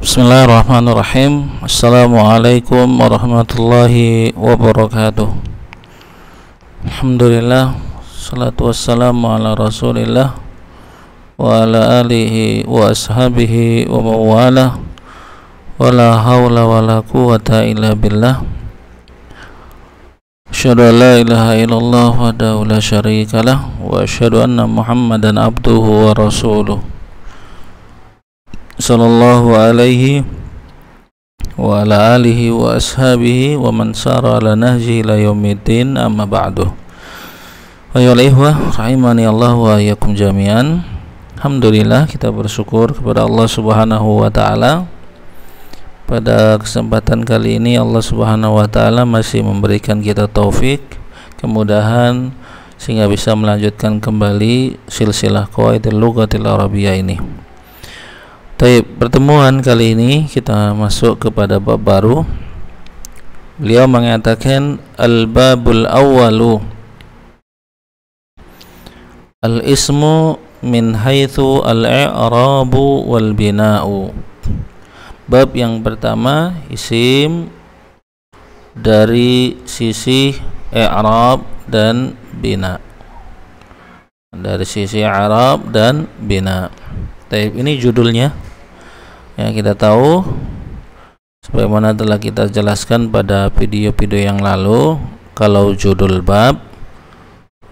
Bismillahirrahmanirrahim. Assalamualaikum warahmatullahi wabarakatuh. Alhamdulillah, salatu wassalamu ala rasulillah wa ala alihi wa ashabihi wa mawalah, wa la hawla wa la quwata illa billah. Asyhadu an la ilaha illallah wahdahu la syarikalah wa asyhadu anna Muhammadan abduhu wa rasuluh sallallahu alaihi wa ala alihi wa ashabihi wa man sara ala nahji ila yaumiddin, amma ba'du. Ayyuhal ikhwah rahimani Allah wa iyyakum jami'an. Alhamdulillah, kita bersyukur kepada Allah Subhanahu wa taala. Pada kesempatan kali ini Allah Subhanahu wa taala masih memberikan kita taufik, kemudahan, sehingga bisa melanjutkan kembali silsilah Qawaidul Lughatil Arabiyyah ini. Baik, pertemuan kali ini kita masuk kepada bab baru. Beliau mengatakan al-babul awwalu al-ismu min haitsu al-i'rabu wal bina'u. Bab yang pertama, isim dari sisi i'rab dan bina. Dari sisi i'rab dan bina. Baik, ini judulnya. Ya, kita tahu sebagaimana telah kita jelaskan pada video-video yang lalu, kalau judul bab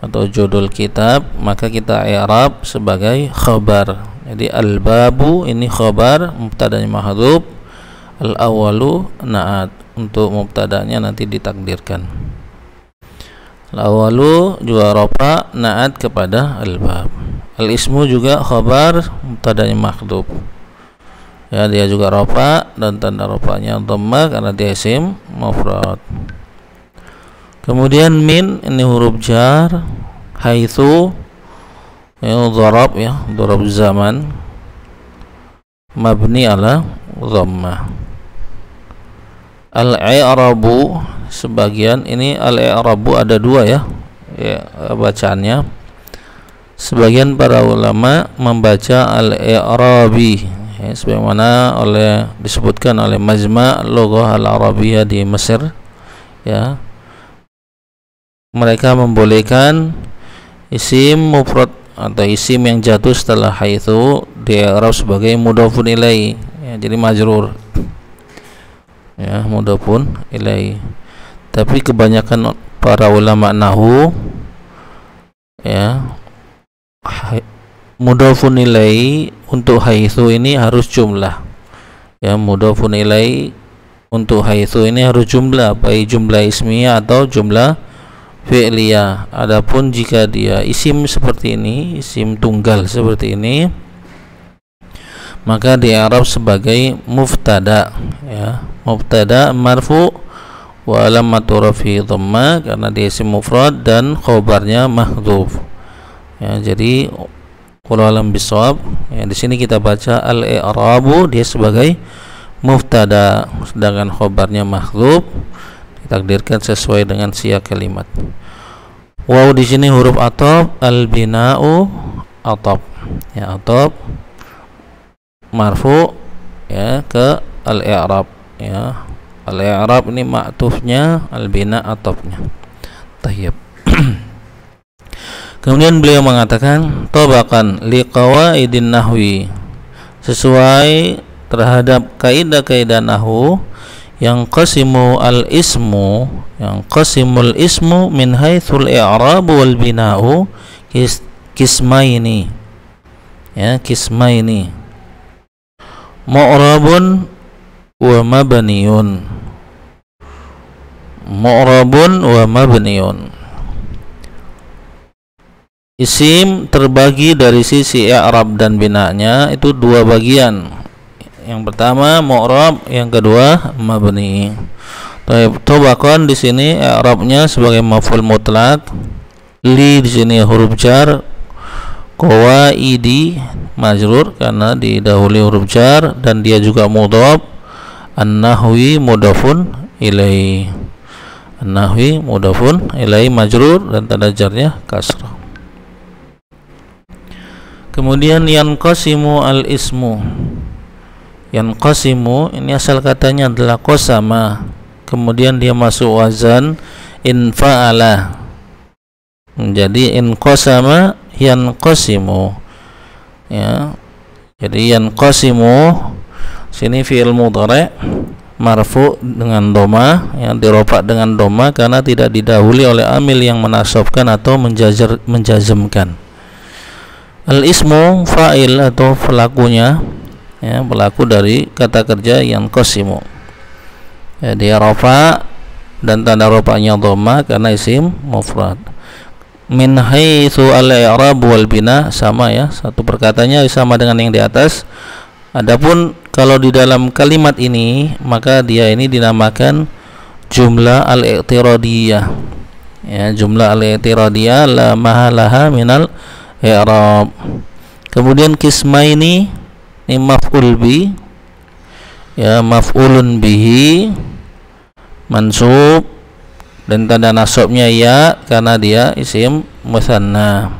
atau judul kitab maka kita i'rab sebagai khabar. Jadi al-babu ini khabar, mubtadanya mahdhuf, al-awwalu na'at, untuk mubtadanya nanti ditakdirkan. Al-awwalu juga rafa, na'at kepada al-bab. Al-ismu juga khabar, mubtadanya mahdhuf. Ya, dia juga rafa dan tanda rafanya dhamma karena dia isim mufrad. Kemudian min ini huruf jar, haitsu ya dharab, ya dharab zaman, mabni ala dhamma. Al-i'rabu sebagian, ini al-i'rabu ada dua ya bacaannya. Sebagian para ulama membaca al-i'rabi, ya, sebagaimana disebutkan oleh Majma' Lughah Al-Arabiyyah di Mesir, ya. Mereka membolehkan isim mufrad atau isim yang jatuh setelah haitsu di-i'rab sebagai mudhofun ilaihi, ya, jadi majrur, ya, mudhofun ilaihi. Tapi kebanyakan para ulama nahwu, ya, mudhofun ilaihi untuk haitsu ini harus jumlah, ya, mudhofun ilaihi untuk haitsu ini harus jumlah, baik jumlah ismiyah atau jumlah fi'liyah. Adapun jika dia isim seperti ini, isim tunggal seperti ini, maka di-i'rab sebagai mubtada, ya, mubtada marfu wa alamatu raf'i dhamma karena dia isim mufrad dan khabarnya mahdhuf. Ya, jadi qul alam bisawab, ya, di sini kita baca al-i'rabu dia sebagai mubtada sedangkan khabarnya mahdhuf, ditakdirkan sesuai dengan siyak kalimat. Waw di sini huruf ataf, al-bina'u ataf, ya, ataf marfu, ya, ke al-i'rab, ya. Al-i'rab ini ma'tufnya, al-bina' atafnya. Tayyib. Kemudian beliau mengatakan tabaqan liqawaidin nahwi, sesuai terhadap kaidah-kaidah nahwu, yang qasimu al-ismu, yang qasimul ismu min haitsul i'rab wal bina'u kismaini, ya, kismaini, mu'rabun wa mabniyun, mu'rabun wa mabniyun. Isim terbagi dari sisi i'rab dan binanya itu dua bagian. Yang pertama mu'rab, yang kedua mabni. Tabaqan di sini i'rabnya sebagai maf'ul mutlaq. Li di sini huruf jar, qawaidi majrur karena didahului huruf jar dan dia juga mudhaf. An-nahwi mudhafun ilaihi. An-nahwi mudhafun ilaihi majrur dan tanda jarnya kasrah. Kemudian yanqasimu al-ismu, Yanqasimu ini asal katanya adalah qasama, kemudian dia masuk wazan infa'ala menjadi inqasama yanqasimu, ya. Jadi yanqasimu sini fi'il mudhari' marfu dengan doma, yang dirofa dengan doma karena tidak didahului oleh amil yang menasabkan atau menjazmkan. Al ismu fa'il atau pelakunya, ya, pelaku dari kata kerja yanqasimu. Ya, dia rofa dan tanda rofanya doma karena isim mufrad. Min haitsu al-i'rab wal bina sama, ya, satu perkataannya sama dengan yang di atas. Adapun kalau di dalam kalimat ini maka dia ini dinamakan jumlah al-i'tiradiyah, ya, jumlah al-i'tiradiyah la mahalaha minal i'rab. Kemudian kismaini ini maf'ul bi, ya, maf'ulun bihi mansub dan tanda nasabnya ya karena dia isim musanna.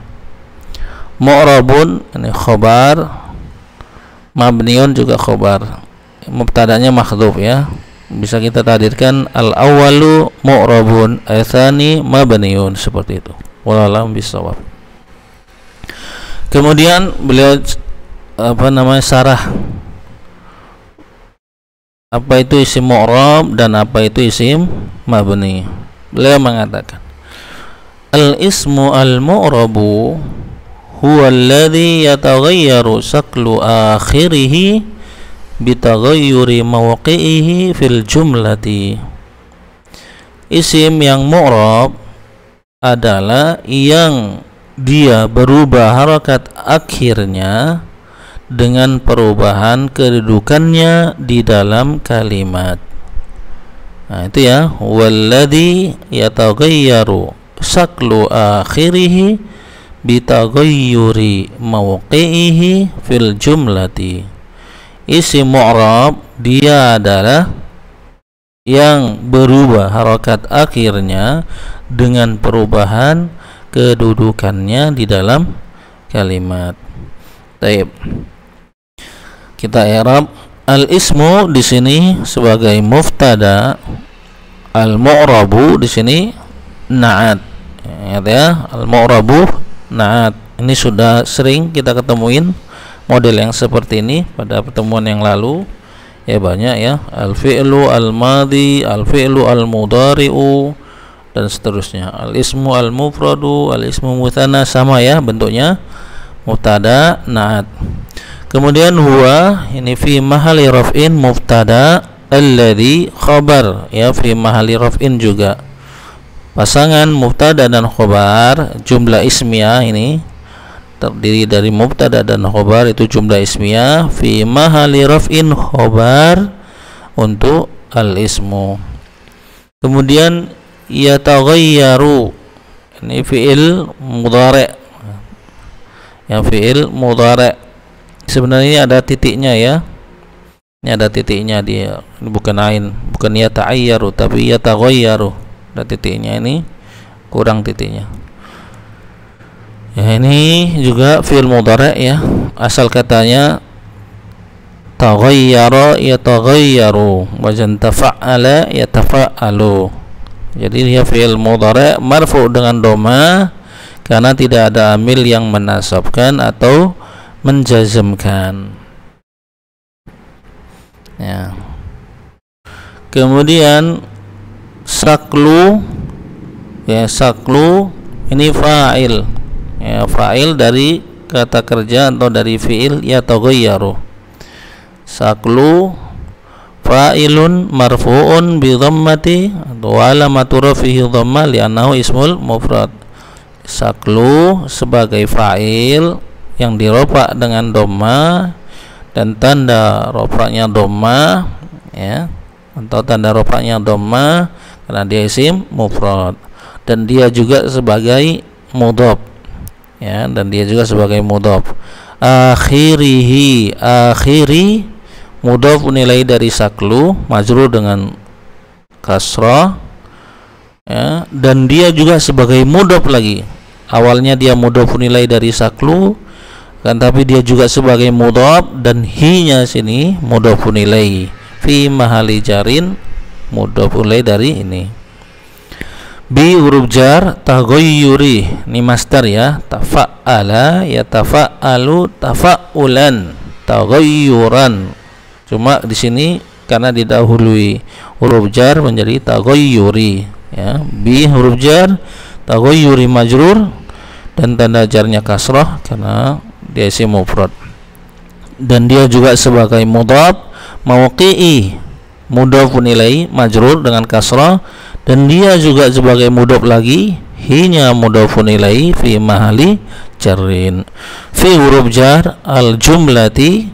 Mu'rabun ini khobar, mabniun juga khobar, mubtadanya makhdhuf, ya, bisa kita takdirkan al awwalu mu'rabun atsani mabniun, seperti itu. Wallahu bisawab. Kemudian beliau sarah apa itu isim mu'rab dan apa itu isim mabni. Beliau mengatakan al ismu al mu'rabu huwa alladhi yataghayyaru shaklu akhirih bitaghayyuri mawqi'ihi fil jumlati. Isim yang mu'rab adalah yang dia berubah harakat akhirnya dengan perubahan kedudukannya di dalam kalimat. Nah, itu, ya, walladzi yataghayyaru shaklu akhirih bitaghayyuri mawqi'ihi fil jumlati. Isim mu'rab dia adalah yang berubah harakat akhirnya dengan perubahan kedudukannya di dalam kalimat. Baik. Kita i'rab al ismu di sini sebagai mubtada, al mu'rabu di sini na'at. Ya, al mu'rabu na'at. Ini sudah sering kita ketemuin model yang seperti ini pada pertemuan yang lalu. Ya, banyak, ya, al fi'lu al madhi, al fi'lu al mudhari'u dan seterusnya. Al ismu al mufradu, al ismu mutsanna sama, ya, bentuknya mubtada na'at. Kemudian huwa ini fi mahali raf'in mubtada alladhi khabar, ya, fi mahali raf'in juga pasangan mubtada dan khabar. Jumlah ismiyah ini terdiri dari mubtada dan khabar, itu jumlah ismiyah. Fi mahali raf'in khabar untuk al ismu. Kemudian yataghayyaru ini fi'il mudhari', ya, fi'il mudhari'. Sebenarnya ada titiknya, ya. Ini ada titiknya, dia ini bukan ain, bukan yata'ayyaru tapi yataghayyaru. Ada titiknya, ini kurang titiknya. Ya, ini juga fi'il mudhari', ya. Asal katanya taghayyara yataghayyaru, wazan tafa'ala yatafa'alu. Jadi dia fi'il mudhari' marfu' dengan doma karena tidak ada amil yang menasabkan atau menjazmkan, ya. Kemudian saklu, ya, saklu ini fa'il, ya, fa'il dari kata kerja atau dari fi'il yataghayyaru. Saklu fa'ilun marfu'un bi dhammati wa alamatu rafihi dhamma li'annahu ismul mufrad. Saklu sebagai fa'il yang dirofa dengan dhamma dan tanda rofanya dhamma, ya, atau tanda rofanya dhamma karena dia isim mufrad dan dia juga sebagai mudhaf, ya, dan dia juga sebagai mudhaf. Akhirihi, akhiri mudhaf nilai dari saklu majrur dengan kasrah, ya, dan dia juga sebagai mudhaf lagi. Awalnya dia mudhaf nilai dari saklu, kan, tapi dia juga sebagai mudhaf, dan hi-nya sini mudhafun ilaihi fi mahali jarin, mudhafun ilaihi dari ini. Bi huruf jar taghayyuri, ini masdar ya, tafa'ala ya tafa'alu tafa'ulan taghayyuran. Cuma di sini karena didahului huruf jar menjadi taghayyuri ya. Bi huruf jar taghayyuri majrur dan tanda jarnya kasrah karena dia isim mufrad, dan dia juga sebagai mudhaf, mauqi'i mudhafun ilaihi majrur dengan kasrah, dan dia juga sebagai mudhaf lagi, hinya mudhafun ilaihi fi mahali jarrin. Fi huruf jar al jumlati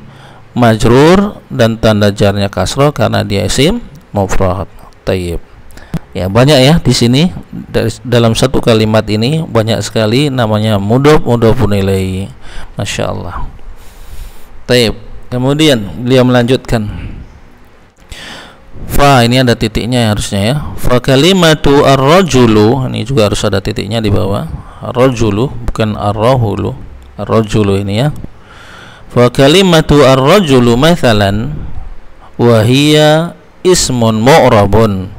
majrur dan tanda jarnya kasrah karena dia isim mufrad. Tayyib. Ya, banyak ya di sini dalam satu kalimat ini banyak sekali namanya mudhafun ilaihi. Masya Allah. Tayyib. Kemudian beliau melanjutkan. Fa, ini ada titiknya harusnya ya. Fa kalimatu ar-rajulu, ini juga harus ada titiknya di bawah. Ar-rajulu bukan ar-rahulu. Ar-rajulu ini ya. Fa kalimatu ar-rajulu mathalan wa hiya ismun mu'rabun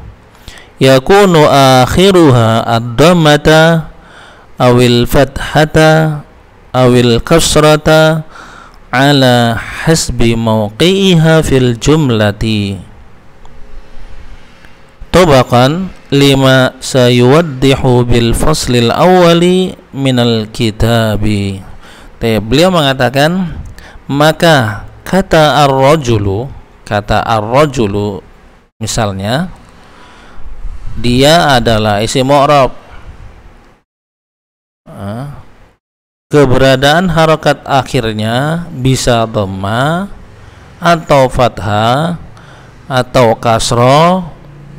yakunu akhiruha ad-dhammata awil fathata awil kasrata ala hasbi mawqi'iha fil jumlati tabaqan lima sayuwaddihu bil faslil awwali minal kitabi. Beliau mengatakan, maka kata ar-rajulu misalnya dia adalah isim mu'rab, keberadaan harakat akhirnya bisa dhamma atau fathah atau kasroh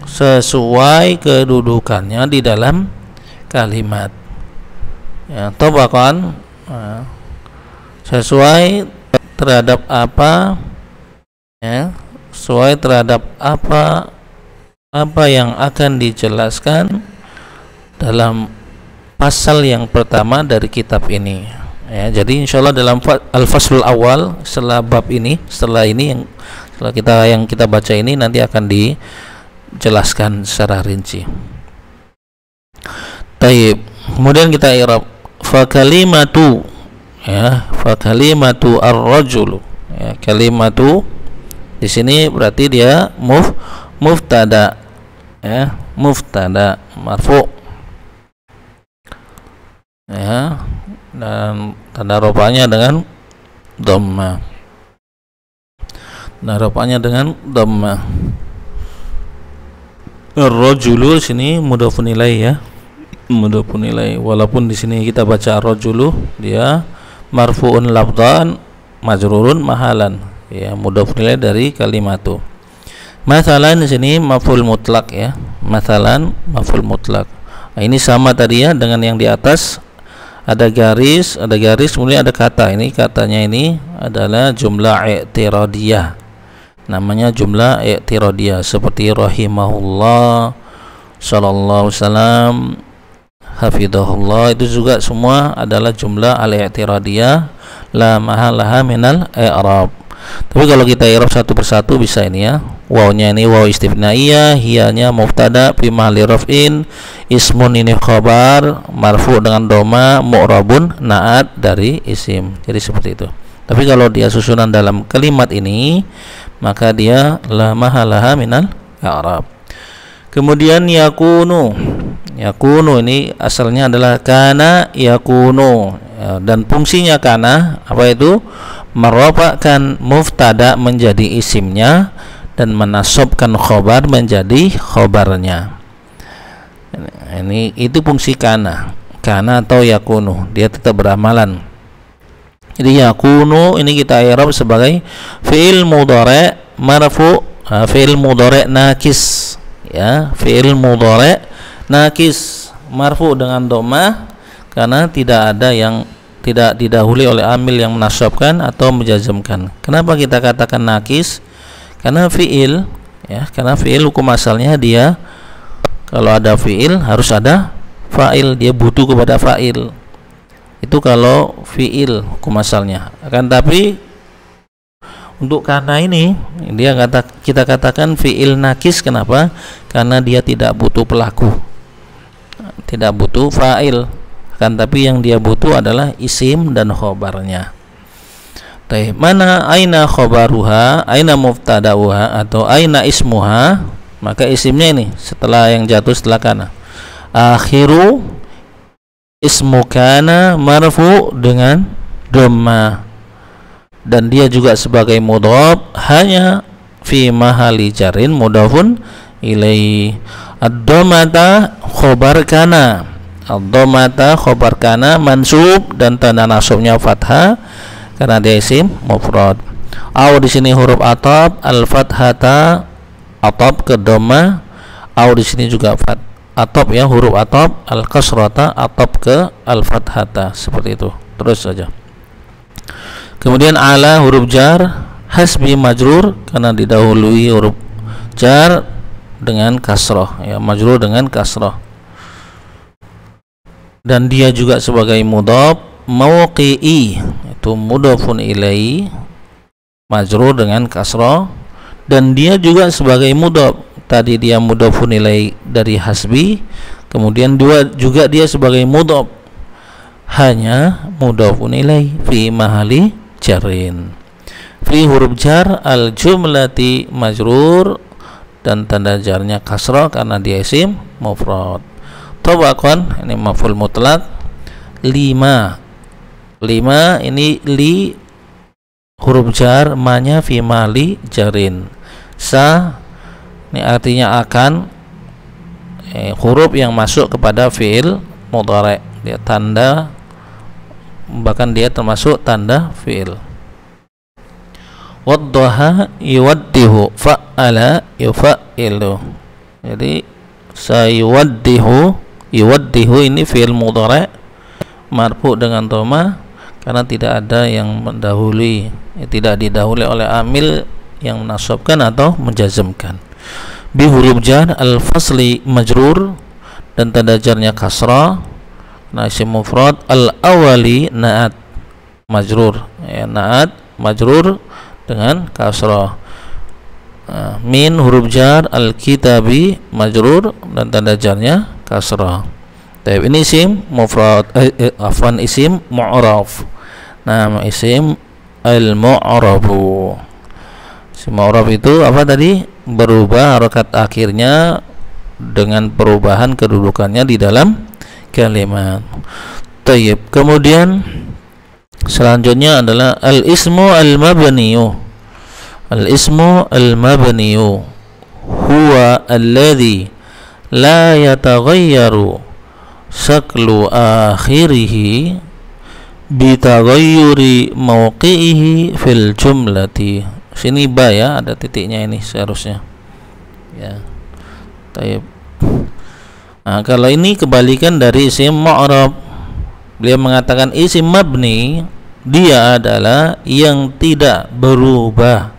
sesuai kedudukannya di dalam kalimat ya, tabaqan sesuai terhadap apa ya, sesuai terhadap apa yang akan dijelaskan dalam pasal yang pertama dari kitab ini ya. Jadi insyaallah dalam al-faslul awal, setelah bab ini, setelah yang kita baca ini nanti akan dijelaskan secara rinci. Tayyib. Kemudian kita i'rab fa kalimatu ya, fa kalimatu ar-rajulu ya, kalimatu di sini berarti dia muftada ya, muftada marfu ya, dan tanda rafa'nya dengan dhamma, tanda rafa'nya dengan dhamma. Ar-rajulu sini mudhafun ilaihi ya, mudhafun ilaihi, walaupun di sini kita baca ar-rajulu dia marfu'un lafdhan majrurun mahalan ya, mudhafun ilaihi dari kalimatu. Masalan di sini maf'ul mutlak ya, masalan maf'ul mutlak. Nah, ini sama tadi ya dengan yang di atas, ada garis, kemudian ada kata. Ini katanya ini adalah jumlah i'tiradiyah, namanya jumlah i'tiradiyah, seperti rahimahullah, sallallahu wasallam, hafidhahullah, itu juga semua adalah jumlah al-i'tiradiyah la mahalaha minal i'rab. Tapi kalau kita i'rab satu persatu bisa ini ya. Wawnya ini waw istifnaiyah, hiyanya mubtada fi mahalli raf'in, ismun ini khabar marfu dengan doma, mu'rabun na'at dari isim. Jadi seperti itu. Tapi kalau dia susunan dalam kalimat ini maka dia la mahalaha minal i'rab. Kemudian yakunu ini asalnya adalah kana yakunu ya, dan fungsinya kana apa itu? Merofakkan muftada menjadi isimnya dan menasobkan khobar menjadi khobarnya. Ini itu fungsi kana atau yakunu, dia tetap beramalan. Jadi yakunu ini kita i'rab sebagai fi'il mudhari' marfu', fi'il mudhari' nakis ya, fi'il mudhari' nakis marfu' dengan dhammah karena tidak didahului oleh amil yang menasabkan atau menjazmkan. Kenapa kita katakan nakis? Karena fi'il ya, karena fi'il hukum asalnya dia kalau ada fi'il harus ada fa'il, dia butuh kepada fa'il. Itu Itu kalau fiil hukum asalnya. Akan tapi untuk karena ini kita katakan fiil nakis. Kenapa? Karena dia tidak butuh pelaku, tidak butuh fa'il. Kan tapi yang dia butuh adalah isim dan khobarnya. Mana aina khobaruha, aina muftadauha, atau aina ismuha, maka isimnya ini setelah yang jatuh setelah kana. Akhiru ismu kana marfu dengan dhamma, dan dia juga sebagai mudhaf hanya fi mahali jarin mudhafun ilaihi. Ad-dhammata khobar kana, ad-dhammata khobar kana mansub dan tanda nasabnya fathah karena dia isim mufrad. Au di sini huruf ataf, al-fathata ataf ke dhamma. Au di sini juga ataf ya, huruf ataf, al-kasrata ataf ke al-fathata, seperti itu. Terus saja. Kemudian ala huruf jar, hasbi majrur karena didahului huruf jar dengan kasroh ya, majrur dengan kasroh, dan dia juga sebagai mudhaf. Mauqi'i itu mudhafun ilaihi majrur dengan kasroh, dan dia juga sebagai mudhaf. Tadi dia mudhafun ilaihi dari hasbi, kemudian juga dia sebagai mudhaf hanya mudhafun ilaihi fi mahali jarin. Fi huruf jar al jumlati majrur dan tanda jarnya kasrah karena dia isim mufrad. Tabaqan ini maf'ul mutlaq. Lima ini li huruf jar, ma-nya fi mali jarin. Sa ini artinya akan, huruf yang masuk kepada fi'il mudhari', dia tanda, bahkan dia termasuk tanda fi'il. Waddaha yuwaddihu, fa'ala yufa'ilu. Jadi sayuwaddihu, yuwaddihu ini fi'il mudhari' marfu dengan dhamma karena tidak ada yang mendahului, tidak didahului oleh amil yang menasabkan atau menjazmkan. Bi huruf jar al-fasli majrur dan tanda jarnya kasrah, nah isim mufrad. Al-awali na'at majrur ya, na'at majrur dengan kasrah. Min huruf jar al-kitabi majrur dan tanda jarnya kasrah. Ini isim mufrad, isim mu'raf. Nama isim al-mu'rabu. Isim mu'raf itu apa tadi? Berubah harokat akhirnya dengan perubahan kedudukannya di dalam kalimat. Tayyib. Kemudian selanjutnya adalah al-ismu al-mabniyu. Al-ismu al-mabniyu huwa alladhi la yataghayyaru saklu akhirihi bitaghayyuri mawqi'ihi fil jumlati. Sini ba ya, ada titiknya ini seharusnya ya. Tayyib. Nah, kalau ini kebalikan dari isim mu'rab. Beliau mengatakan isim mabni dia adalah yang tidak berubah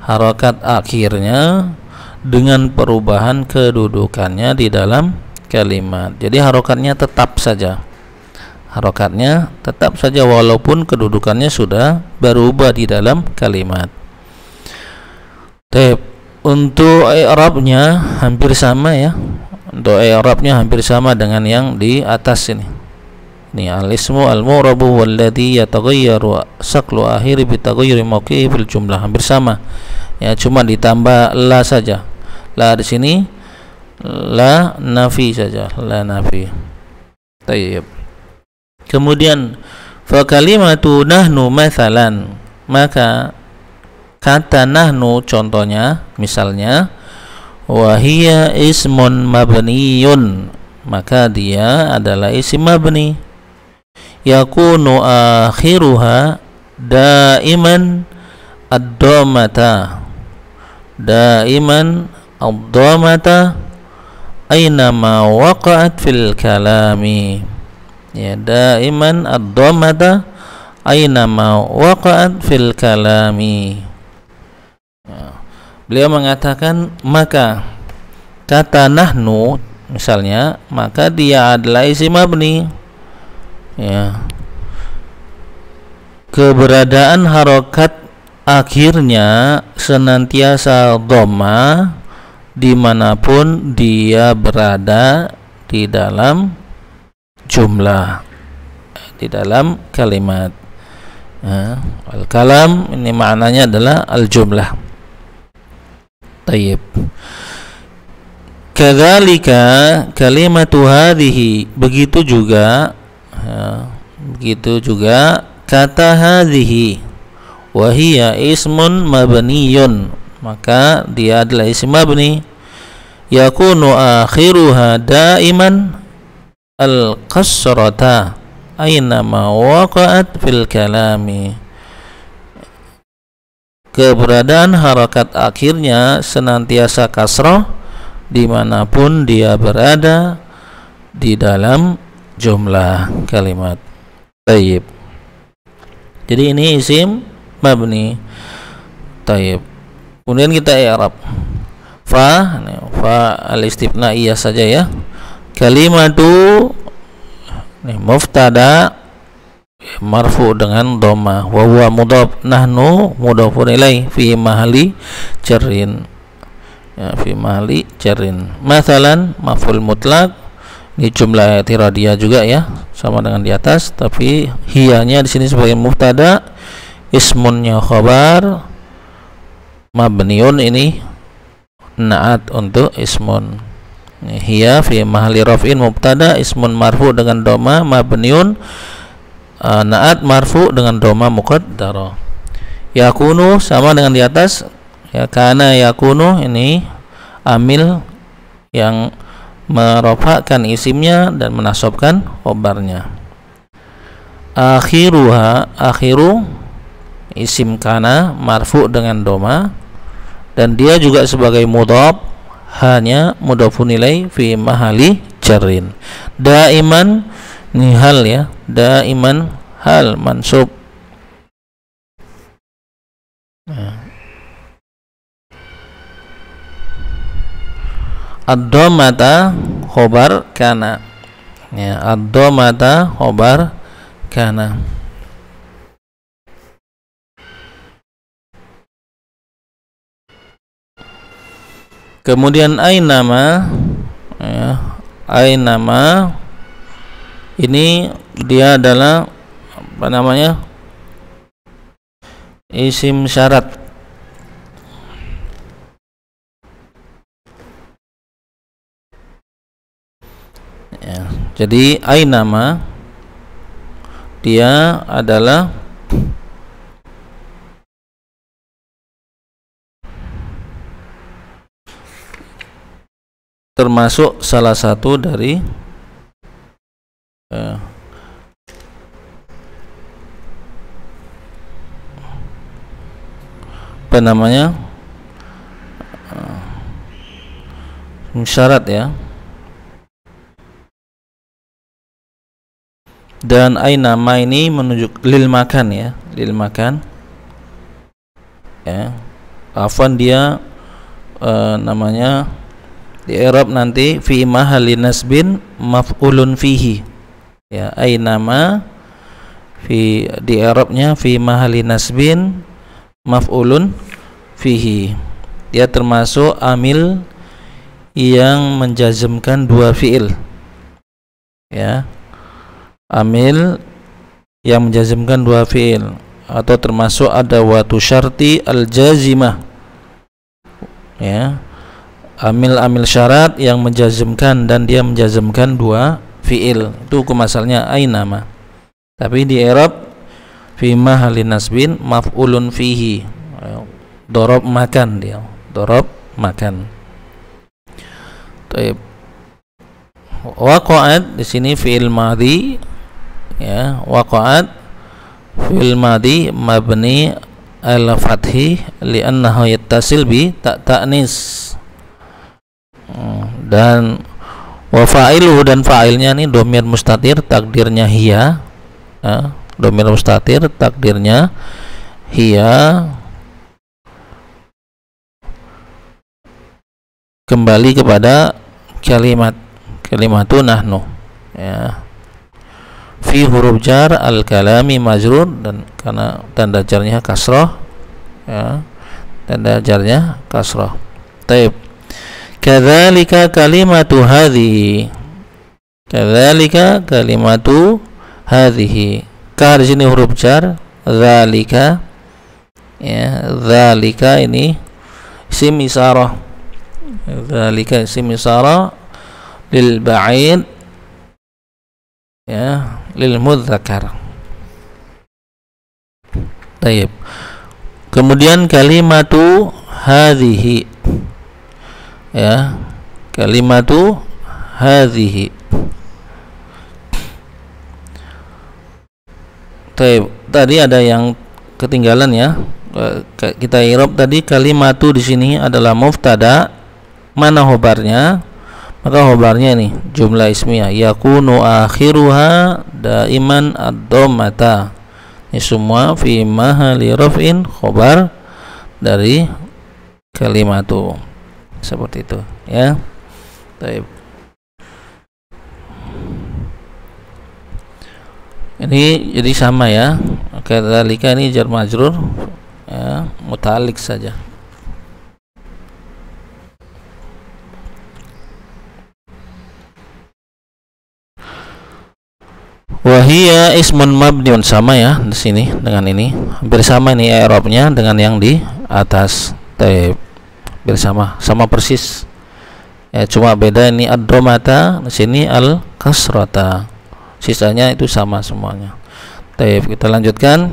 harokat akhirnya dengan perubahan kedudukannya di dalam kalimat. Jadi harokatnya tetap saja, harokatnya tetap saja walaupun kedudukannya sudah berubah di dalam kalimat. Untuk i'rabnya hampir sama ya. Untuk i'rabnya hampir sama dengan yang di atas ini. Ini al-ismu al-mu'rabu walladhi yataghayyaru saklu akhiri bitaghayyuri mawqi'i fil jumlah, hampir sama. Ya, cuma ditambah la saja. La di sini la nafi saja, la nafi. Tayyib. Kemudian fa kalimatu nahnu mathalan, maka kata nahnu contohnya misalnya wahia ismun mabniyun, maka dia adalah isim mabni. Yakunu akhiruha daiman ad-dhammata, daiman ad-dhammata aynama waqa'at fil kalami. Ya, daiman ad-dhammata aynama waqa'at fil kalami. Ya. Beliau mengatakan maka kata nahnu misalnya, maka dia adalah isim mabni ya, keberadaan harokat akhirnya senantiasa dhamma dimanapun dia berada di dalam jumlah, di dalam kalimat. Al-kalam ini maknanya adalah al-jumlah. Tayyib. Kadzalika kalimatu hadhihi, begitu juga kata hadhihi, wa hiya ismun mabniyun, maka dia adalah isim mabni, yakunu akhiruha daiman al-kasrata aynama waqa'at fil kalami. Keberadaan harakat akhirnya senantiasa kasrah dimanapun dia berada di dalam jumlah kalimat. Tayyib. Jadi ini isim mabni. Tayyib. Kemudian kita i'rab. Fa al-istifnaiyah saja ya. Kalimatu mubtada marfu dengan dhamma, wa huwa mudhaf, nahnu mudhafun ilaih fi mahalli jarrin, ya, fi mahalli jarrin. Mathalan maf'ul mutlaq, ini jumlah i'tiradiyah juga ya, sama dengan di atas, tapi hiyanya di sini sebagai mubtada, ismunnya khabar, mabniun ini na'at untuk ismun. Hiya fi mahalli raf'in mubtada, ismun marfu dengan dhamma, mabniun na'at marfu dengan dhamma muqaddara. Yakunu sama dengan di atas ya, kana yakunu ini amil yang merofakkan isimnya dan menasabkan khobarnya. Akhiruha, akhiru isim kana marfu dengan dhamma dan dia juga sebagai mudhaf, hanya mudhafun ilaih fi mahalli jarrin. Daiman ini hal ya, daiman hal mansub. Ad-dhammata khobar kana, ya, ad-dhammata khobar kana. Kemudian ainama, ya, ainama ini dia adalah apa namanya, isim syarat. Ya, jadi ainama dia adalah termasuk salah satu dari apa namanya, syarat ya. Dan ainama ini menunjuk lil makan ya, lil makan ya. Afwan dia namanya di i'rab nanti fi mahalli nasbin maf'ulun fihi ya. Ainama fi, di i'rabnya fi mahalli nasbin maf'ulun fihi, dia termasuk amil yang menjazmkan dua fi'il ya, amil yang menjazmkan dua fi'il, atau termasuk ada watu syarti al-jazimah ya, amil syarat yang menjazmkan dan dia menjazmkan dua fi'il. Itu hukum asalnya ainama, tapi di i'rab fi mahalli nasbin maf'ulun fihi, dorob makan, dia dorob makan. Taib. Waqa'at di sini fi'il madhi ya, waqa'at fi'il madhi mabni ala fathi li'annahu yattasil bi ta'nis. Dan wa fa'iluhu, dan fa'ilnya ini dhamir mustatir, takdirnya hiya ya, dhamir mustatir takdirnya hiya, kembali kepada kalimatu nahnu ya. fi huruf jar al-kalami majrur, dan karena tanda jarnya kasrah, ya, tanda jarnya kasrah. Taib. Kadzalika kalimatu hadhihi, kadzalika kalimatu hadhihi. Ka di sini huruf jar, dzalika, ya, dzalika ini isim isyarah, dzalika isim isyarah lil ba'id, ya, lil mudzakkar. Taib. Kemudian kalimatu hadhihi, ya, kalimatu hadhihi. Taib. Tadi ada yang ketinggalan, ya. Kita i'rab tadi kalimatu di sini adalah mubtada. Mana khobarnya? Maka khobarnya ini jumlah ismiyah, yakunu akhiruha daiman ad-dhammata. Ini semua fi mahalli raf'in, khobar dari kalimatu. Seperti itu, ya. Taib. Ini jadi sama, ya. Kadzalika ini jar majrur, ya, muta'alliq saja. Wahia ismun mabniun, sama, ya, di sini dengan ini hampir sama ini i'rabnya dengan yang di atas. Taib. Hampir sama, sama persis. Ya, cuma beda ini ad-dhammata, di sini al-kasrata. Sisanya itu sama semuanya. Taib, kita lanjutkan.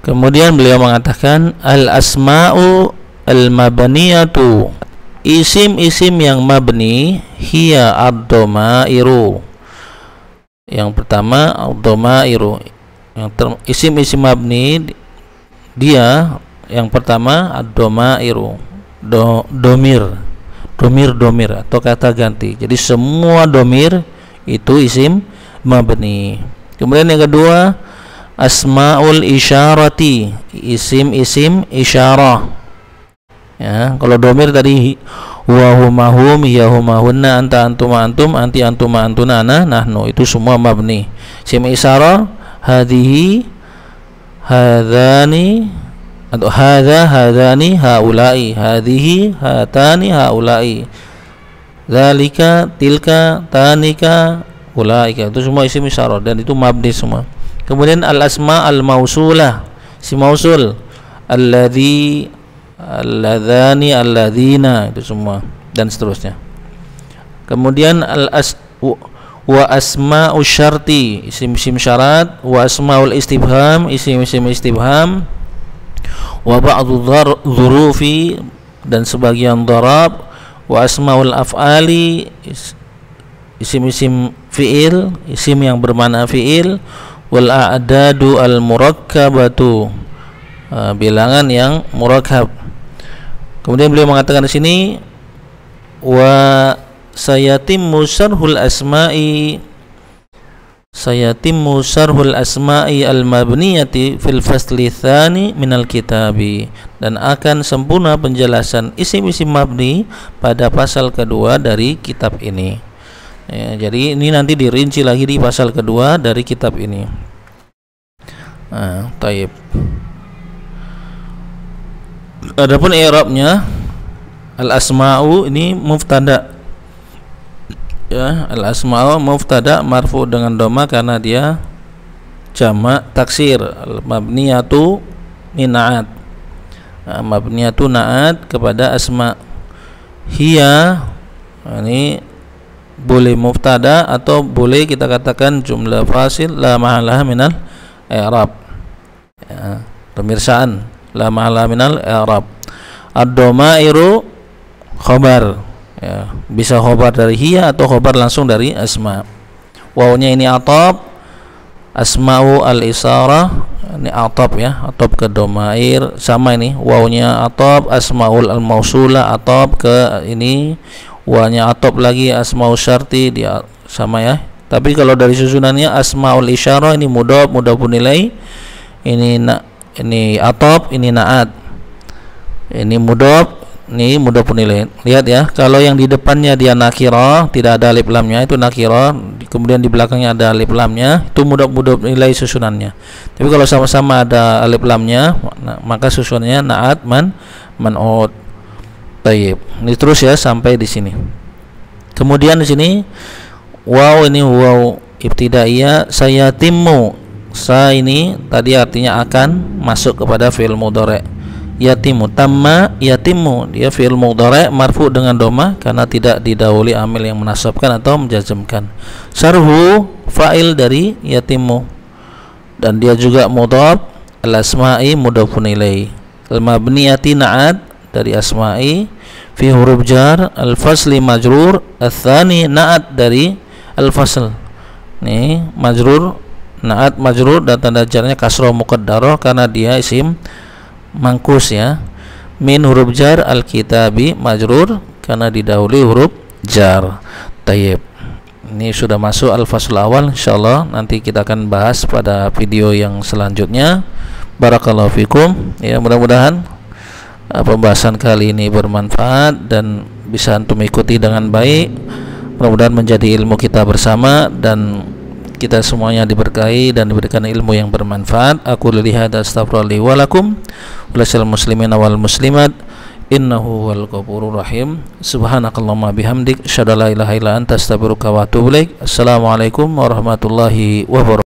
Kemudian beliau mengatakan al-asma'u al-mabniyatu, isim-isim yang mabni, hiya ad-dhamairu. Yang pertama ad-dhamairu, yang isim-isim mabni dia yang pertama ad-dhamairu, domir atau kata ganti. Jadi semua domir itu isim mabni. Kemudian yang kedua asmaul isyarati, isim-isim isyarah, ya. Kalau domir tadi wa huma hum, ya huma hunna, anta antuma antum, anti antuma antuna, ana nahnu, itu semua mabni. Isim isyarah hadhihi hadani atau hadza hadani haulai, hadhihi hatani haulai, dzalika tilka tanika ulaika, itu semua isim isyarah dan itu mabni semua. Kemudian al-asma al-mausulah, si mausul, alladzi, alladzani, alladzina, itu semua dan seterusnya. Kemudian wa asma'u syarti, isim-isim syarat, wa asma'ul istifham, isim-isim istifham, wa ba'dhu dzurufi, dan sebagian dharab, wa asma'ul af'ali, isim-isim fi'il, isim yang bermakna fi'il, wal a'dadu al murakkabatu, bilangan yang murakkab. Kemudian beliau mengatakan di sini wa sayatimmu syarhul asma'i, sayatimmu syarhul asma'i al mabniyati fil fasli tsani minal kitabi, dan akan sempurna penjelasan isim-isim mabni pada pasal kedua dari kitab ini. Ya, jadi ini nanti dirinci lagi di pasal kedua dari kitab ini. Taib. Adapun i'rabnya al-asma'u ini mubtada, ya, al-asma'u mubtada marfu dengan dhamma karena dia jamak taksir. Al-mabniyatu na'at, mabniyatu na'at kepada asma. Hiya ini boleh mubtada atau boleh kita katakan jumlah fasil la mahalah minal i'rab, ya, pemirsaan la mahalah minal i'rab. Ad-dhamairu khobar, ya, bisa khobar dari hiya atau khobar langsung dari asma. Wawnya ini atop, asma'u al-isarah, ini atop, ya, atop ke dhamair, sama ini wawnya atop, asma'ul al-mausula atop ke ini, wanya atop lagi asmaul syarti, dia sama, ya. Tapi kalau dari susunannya asmaul isyarah ini mudhaf, mudhafun ilaih, ini atop, ini na'at, ini mudhaf, Ini mudhof ilaih. Lihat ya, kalau yang di depannya dia nakirah, tidak ada alif lamnya, itu nakirah, kemudian di belakangnya ada alif lamnya, itu mudhof ilaih susunannya. Tapi kalau sama-sama ada alif lamnya, maka susunannya na'at man'ut. Baik. Ini terus ya sampai di sini. Kemudian di sini waw, ini waw ibtidaiyah, sayatimu. Sa ini tadi artinya akan masuk kepada fi'il mudhari'. Yatimu, tamma yatimu, dia fi'il mudhari' marfu dengan dhamma karena tidak didahului amil yang menasabkan atau menjazmkan. Sarhu fa'il dari yatimu, dan dia juga mudhaf. Al-asma'i mudhafun ilaih. Al-mabniyati na'at dari asma'i, fi huruf jar, al-fasli majrur, al-thani na'at dari al-fasl. Nih majrur, na'at majrur, dan tanda jarnya kasrah muqaddarah karena dia isim mangkus ya. Min huruf jar, al-kitabi majrur karena didahului huruf jar. Tayyib. Ini sudah masuk al-fasl awal, insyaallah nanti kita akan bahas pada video yang selanjutnya. Barakallahu fikum. Ya, mudah-mudahan pembahasan kali ini bermanfaat dan bisa antum ikuti dengan baik. Mudah-mudahan menjadi ilmu kita bersama dan kita semuanya diberkahi dan diberikan ilmu yang bermanfaat. Aku lihat astaghfirullah wa lakum wa lisal muslimin wal muslimat innahu wal ghafurur rahim. Subhanakallahumma bihamdik asyhadu an la ilaha illa anta astaghfiruka wa atubu ilaik. Assalamualaikum warahmatullahi wabarakatuh.